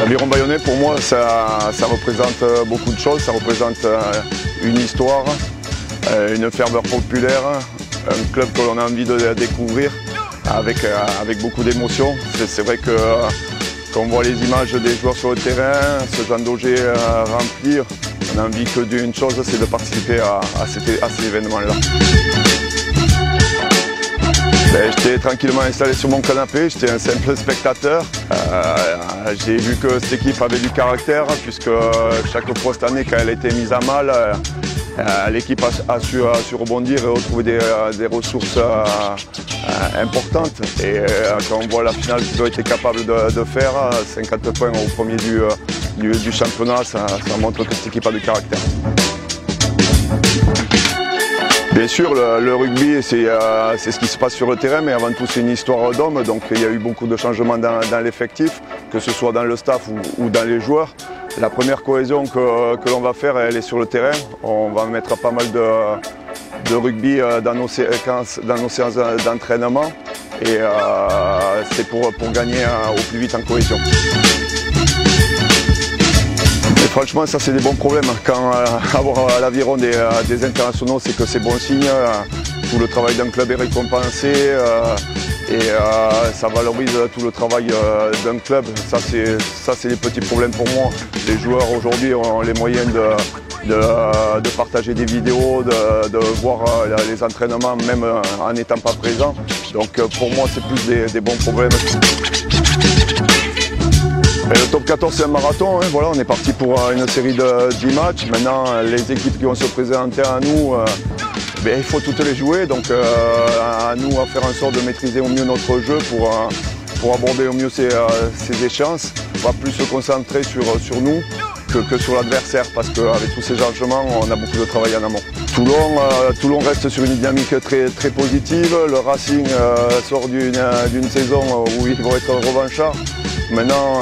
L'Aviron Bayonnais, pour moi, ça représente beaucoup de choses. Ça représente une histoire, une ferveur populaire, un club que l'on a envie de découvrir avec beaucoup d'émotion. C'est vrai que quand on voit les images des joueurs sur le terrain, ce Jean Daugé remplir, on a envie que d'une chose, c'est de participer à cet événement-là. J'étais tranquillement installé sur mon canapé, j'étais un simple spectateur. J'ai vu que cette équipe avait du caractère, puisque chaque fois cette année, quand elle a été mise à mal, l'équipe a su rebondir et retrouver des ressources importantes. Et quand on voit la finale qu'ils ont été capables de faire, 50 points au premier du championnat, ça montre que cette équipe a du caractère. Bien sûr, le rugby, c'est ce qui se passe sur le terrain, mais avant tout, c'est une histoire d'hommes. Donc il y a eu beaucoup de changements dans l'effectif, que ce soit dans le staff ou dans les joueurs. La première cohésion que l'on va faire, elle est sur le terrain. On va mettre pas mal de rugby dans nos séances d'entraînement. Et c'est pour gagner au plus vite en cohésion. Et franchement, ça c'est des bons problèmes. Quand avoir à l'Aviron des internationaux, c'est que c'est bon signe. Tout le travail d'un club est récompensé et ça valorise tout le travail d'un club. Ça c'est les petits problèmes pour moi. Les joueurs aujourd'hui ont les moyens de partager des vidéos, de voir les entraînements même en n'étant pas présent. Donc pour moi c'est plus des bons problèmes. Et le top 14 c'est un marathon, hein. Voilà, on est parti pour une série de 10 matchs. Maintenant les équipes qui vont se présenter à nous, il faut toutes les jouer. Donc à nous à faire en sorte de maîtriser au mieux notre jeu pour aborder au mieux ces échéances. On va plus se concentrer sur nous que sur l'adversaire, parce qu'avec tous ces changements, on a beaucoup de travail en amont. Toulon reste sur une dynamique très positive. Le Racing sort d'une saison où ils vont être revanchards. Maintenant,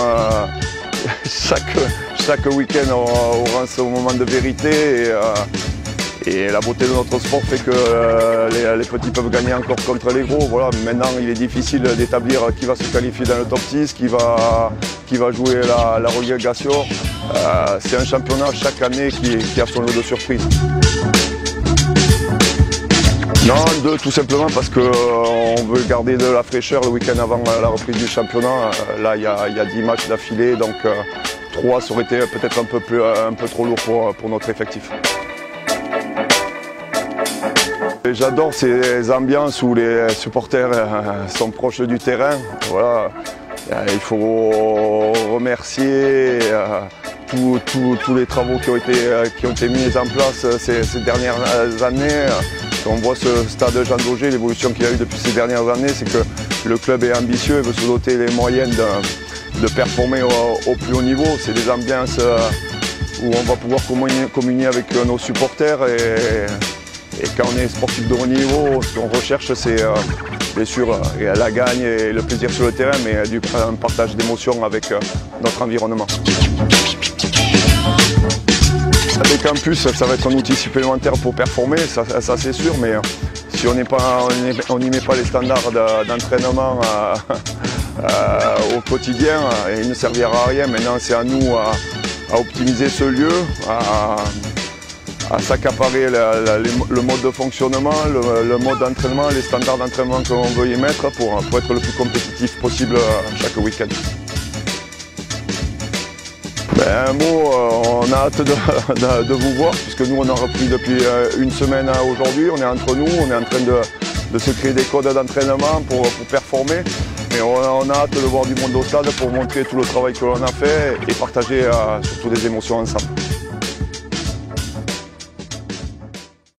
chaque week-end aura ce moment de vérité et la beauté de notre sport fait que les petits peuvent gagner encore contre les gros. Voilà. Maintenant, il est difficile d'établir qui va se qualifier dans le top 6, qui va jouer la relégation. C'est un championnat chaque année qui a son lot de surprises. Non, deux, tout simplement parce qu'on veut garder de la fraîcheur le week-end avant la reprise du championnat. Là, il y a 10 matchs d'affilée, donc 3, ça aurait été peut-être un peu trop lourd pour notre effectif. J'adore ces ambiances où les supporters sont proches du terrain. Voilà. Il faut remercier tous les travaux qui ont été mis en place ces dernières années. Quand on voit ce stade Jean Daugé, l'évolution qu'il y a eu depuis ces dernières années, c'est que le club est ambitieux et veut se doter les moyens de performer au plus haut niveau. C'est des ambiances où on va pouvoir communier avec nos supporters et quand on est sportif de haut niveau, ce qu'on recherche c'est bien sûr la gagne et le plaisir sur le terrain, mais un partage d'émotions avec notre environnement. Les campus, ça va être un outil supplémentaire pour performer, ça c'est sûr, mais si on n'y met pas les standards d'entraînement au quotidien, il ne servira à rien. Maintenant, c'est à nous à optimiser ce lieu, à s'accaparer le mode de fonctionnement, le mode d'entraînement, les standards d'entraînement qu'on veut y mettre pour être le plus compétitif possible chaque week-end. Un mot, on a hâte de vous voir, puisque nous on a repris depuis une semaine à aujourd'hui, on est entre nous, on est en train de se créer des codes d'entraînement pour performer. Mais on a hâte de voir du monde au stade pour montrer tout le travail que l'on a fait et partager surtout des émotions ensemble.